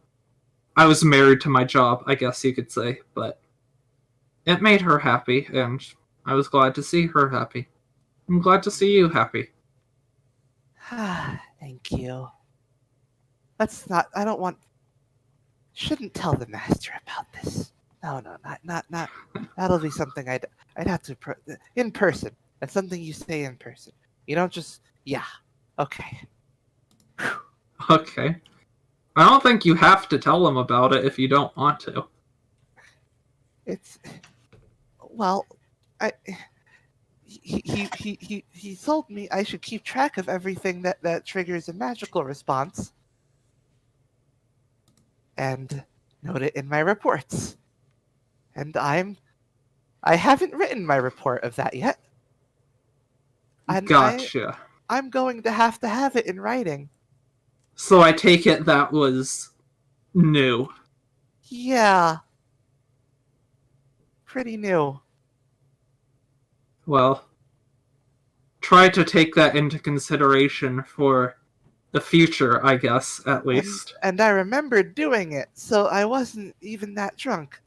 S3: I was married to my job, I guess you could say, but it made her happy, and I was glad to see her happy. I'm glad to see you happy.
S1: Thank you. Let's not. I don't want. Shouldn't tell the master about this. No, not. That'll be something I'd have to in person. That's something you say in person. You don't just. Yeah. Okay.
S3: Okay. I don't think you have to tell him about it if you don't want to.
S1: It's. Well, I. He told me I should keep track of everything that triggers a magical response and note it in my reports. And I haven't written my report of that yet. And
S3: Gotcha.
S1: I'm going to have it in writing.
S3: So I take it that was new.
S1: Yeah. Pretty new.
S3: Well, try to take that into consideration for the future, I guess, at least.
S1: And I remembered doing it, so I wasn't even that drunk.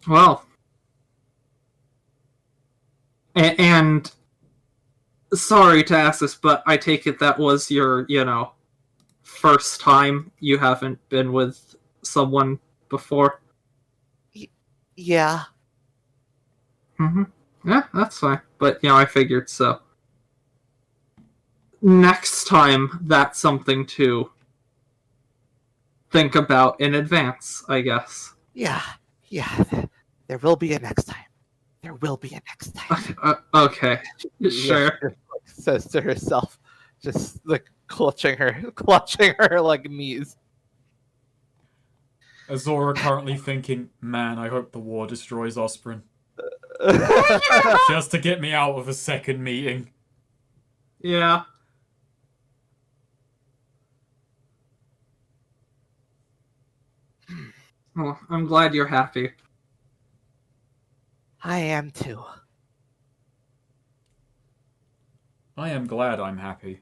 S3: Well, and sorry to ask this, but I take it that was your, first time you haven't been with someone before?
S1: Yeah.
S3: Mm-hmm. Yeah, that's fine. But, I figured so. Next time, that's something to think about in advance, I guess.
S1: Yeah. There will be a next time. There will be a next time.
S3: Okay,
S1: Yeah,
S3: sure.
S1: she just, like, says to herself, just like clutching her like knees.
S2: Azora currently thinking, man, I hope the war destroys Osprey. Just to get me out of a second meeting.
S3: Yeah. Well, I'm glad you're happy.
S1: I am too.
S2: I am glad I'm happy.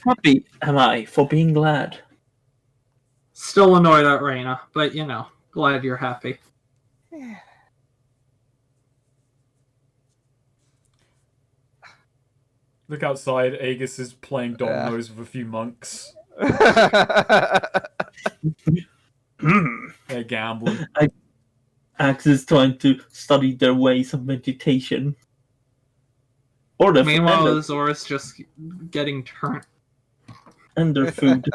S4: Happy am I for being glad.
S3: Still annoyed at Reina, but glad you're happy.
S2: Look outside, Aegis is playing dominoes with a few monks. They're gambling.
S4: Axe is trying to study their ways of meditation. Or their
S3: Meanwhile,
S4: and
S3: Zora's just getting turned.
S4: and their food.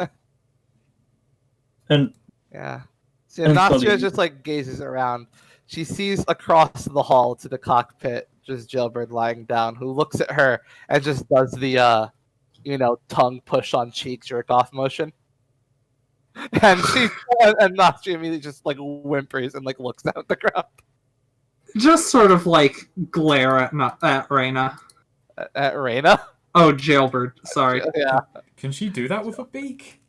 S4: And
S1: Yeah. So
S4: And
S1: Nastya
S4: studying.
S1: just like gazes around. She sees across the hall to the cockpit just Jailbird lying down, who looks at her and just does the tongue push on cheek jerk off motion. And Nastya immediately just like whimpers and like looks down at the ground.
S3: Just sort of like glare at Reina.
S1: At Reina.
S3: Oh, Jailbird. Sorry.
S1: Yeah.
S2: Can she do that with a beak?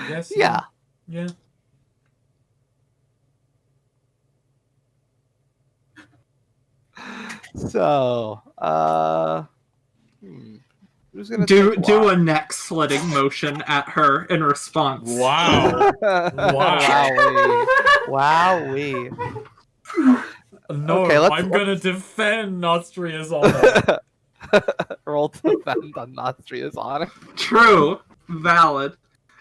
S2: Yes.
S1: Yeah.
S2: Yeah.
S1: So, who's gonna
S3: Do
S1: take
S3: a
S1: what?
S3: neck slitting motion at her in response.
S2: Wow.
S1: Wowee.
S2: No,
S1: Okay,
S2: I'm gonna defend Austria's honor.
S1: Roll to defend on Nostria's honor.
S3: True. Valid.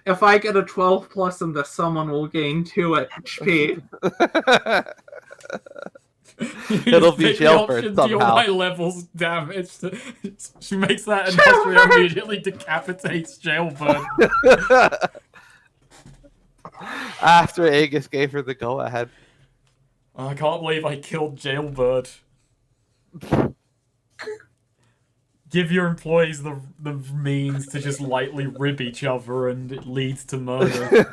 S3: If I get a 12 plus in this, someone will gain 2 HP.
S1: It'll be Jailbird
S2: Deal
S1: somehow.
S2: high levels damage. She makes that and Austria immediately decapitates Jailbird.
S1: After Aegis gave her the go-ahead.
S2: Oh, I can't believe I killed Jailbird. Give your employees the means to just lightly rib each other and it leads to murder.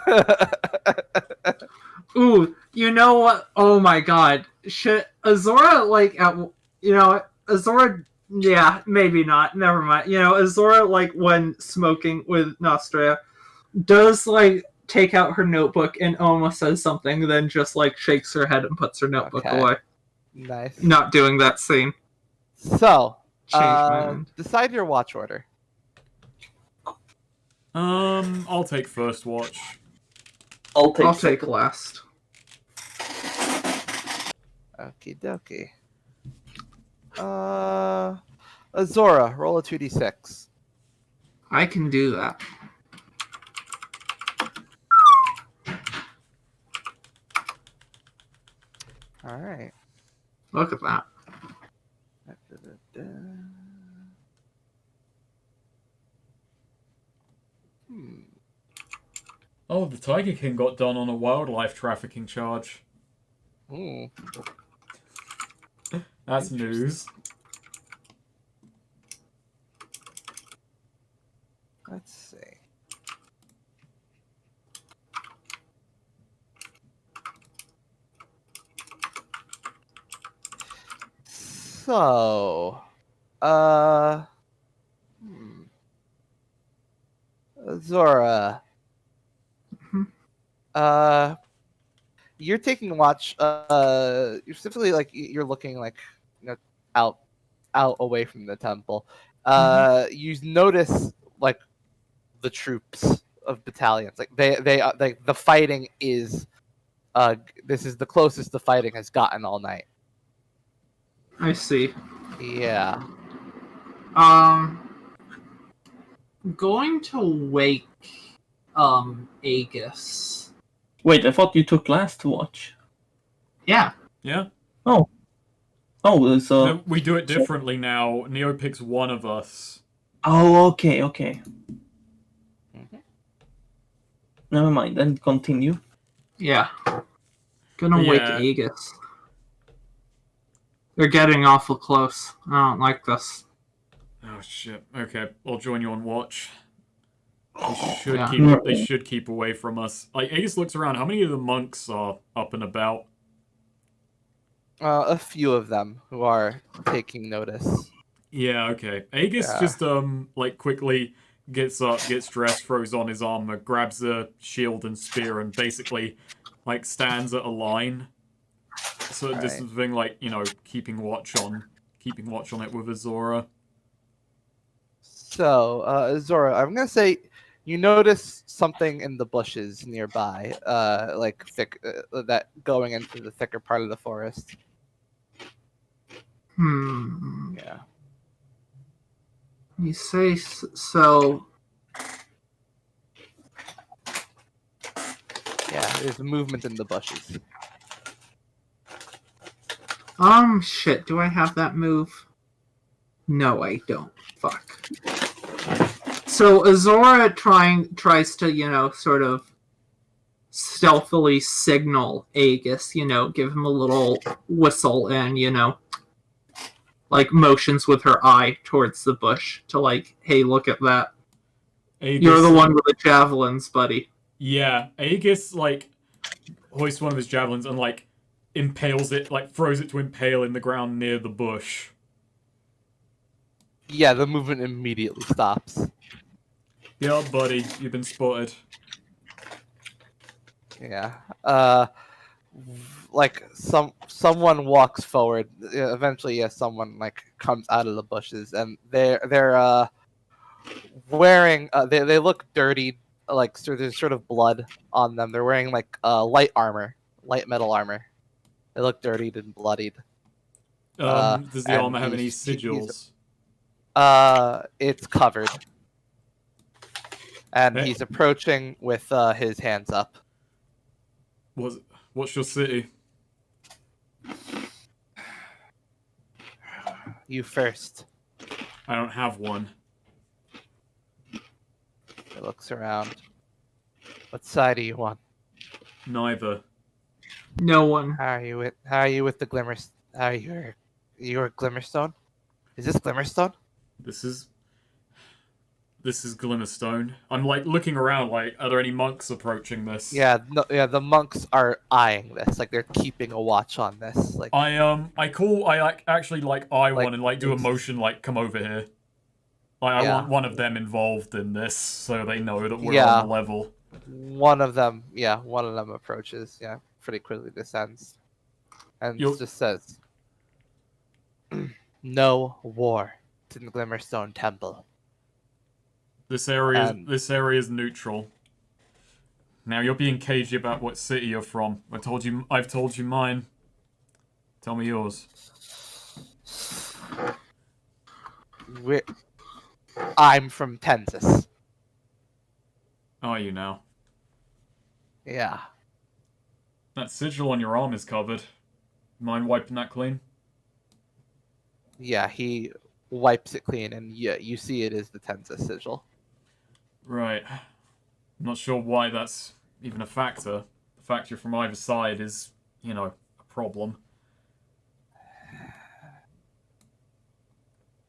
S3: Ooh, you know what? Oh my god. Shit. Azora, Azora, yeah, maybe not. Never mind. Azora, when smoking with Nostria, does, take out her notebook and almost says something, then just, shakes her head and puts her notebook away.
S1: Nice.
S3: Not doing that scene.
S1: So,
S3: Change my mind.
S1: decide your watch order.
S2: I'll take first watch.
S4: I'll take
S3: last.
S1: Okie dokie. Azora, roll a 2d6.
S3: I can do that.
S1: All right.
S3: Look at that.
S2: Oh, the Tiger King got done on a wildlife trafficking charge.
S1: Ooh.
S2: That's news.
S1: Let's see. So, Zora, you're taking watch. You're specifically you're looking out away from the temple. You notice the troops of battalions. The fighting is. This is the closest the fighting has gotten all night.
S3: I see.
S1: Yeah.
S3: Going to wake, Aegis.
S4: Wait, I thought you took last watch.
S3: Yeah.
S2: Yeah.
S4: Oh. Oh, so.
S2: No, we do it differently now. Neo picks one of us.
S4: Oh, okay, okay.
S1: Mhm.
S4: Never mind, then continue.
S3: Yeah. Gonna wake
S2: Yeah.
S3: Aegis. They're getting awful close. I don't like this.
S2: Oh shit. Okay, I'll join you on watch. They
S3: Yeah.
S2: should keep away from us. Like Aegis looks around. How many of the monks are up and about?
S1: A few of them who are taking notice.
S2: Yeah, okay. Aegis
S1: Yeah.
S2: just like quickly gets up, gets dressed, throws on his armor, grabs a shield and spear, and basically like stands at a line. So this
S1: Right.
S2: thing like, keeping watch on it with Azora.
S1: So, Zora, I'm gonna say you notice something in the bushes nearby, like thick, that going into the thicker part of the forest. Yeah.
S3: You say so.
S1: Yeah, there's movement in the bushes.
S3: Shit. Do I have that move? No, I don't. Fuck. So Azora tries to, sort of stealthily signal Aegis, give him a little whistle and, like motions with her eye towards the bush to like, hey, look at that.
S2: Aegis,
S3: You're the one with the javelins, buddy.
S2: Yeah, Aegis like hoists one of his javelins and like impales it, like throws it to impale in the ground near the bush.
S1: Yeah, the movement immediately stops.
S2: Yeah, buddy, you've been spotted.
S1: Yeah. Like someone walks forward. Eventually, yeah, someone like comes out of the bushes, and they're wearing. They look dirty. Like, so there's sort of blood on them. They're wearing like light armor, light metal armor. They look dirtied and bloodied.
S2: Does the
S1: And
S2: armor have any
S1: he's
S2: sigils?
S1: it's covered, and
S2: Hey.
S1: he's approaching with his hands up.
S2: What's your city?
S1: You first.
S2: I don't have one.
S1: He looks around. What side are you on?
S2: Neither.
S3: No one.
S1: How are you with the glimmer? How are you're Glimmerstone? Is this Glimmerstone?
S2: This is Glimmerstone. I'm like looking around, like, are there any monks approaching this?
S1: Yeah, no, yeah. The monks are eyeing this, like they're keeping a watch on this. Like
S2: I actually like eye
S1: Like,
S2: one and like do a
S1: it's-
S2: motion like come over here. Like I
S1: Yeah.
S2: want one of them involved in this so they know that we're
S1: Yeah.
S2: on the level.
S1: one of them approaches. Yeah, pretty quickly descends, and
S2: You'll-
S1: just says, "No war to the Glimmerstone Temple."
S2: This area
S1: And-
S2: is neutral. Now you're being cagey about what city you're from. I've told you mine. Tell me yours.
S1: I'm from Tenzis.
S2: Are you now?
S1: Yeah.
S2: That sigil on your arm is covered. Mind wiping that clean?
S1: Yeah, he wipes it clean, and yeah, you see it is the Tenzis sigil.
S2: Right. I'm not sure why that's even a factor. The fact you're from either side is, a problem.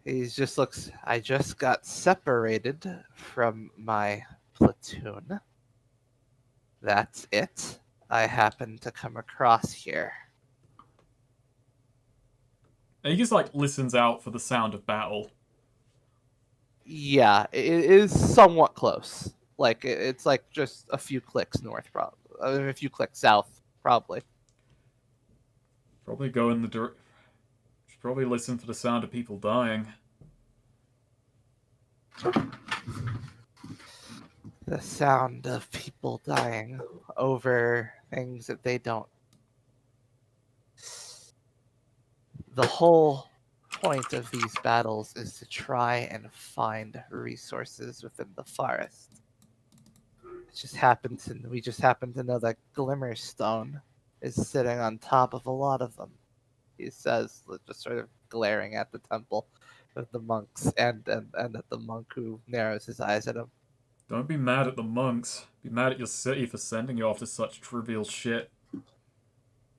S1: He just looks. I just got separated from my platoon. That's it. I happened to come across here.
S2: And he just, like, listens out for the sound of battle.
S1: Yeah, it is somewhat close. Like it's like just a few clicks north, probably. A few clicks south, probably.
S2: Probably go in the should probably listen for the sound of people dying.
S1: The sound of people dying over things that they don't. the whole point of these battles is to try and find resources within the forest. We just happen to know that Glimmerstone is sitting on top of a lot of them. He says, just sort of glaring at the temple of the monks and at the monk who narrows his eyes at him.
S2: Don't be mad at the monks. Be mad at your city for sending you after such trivial shit.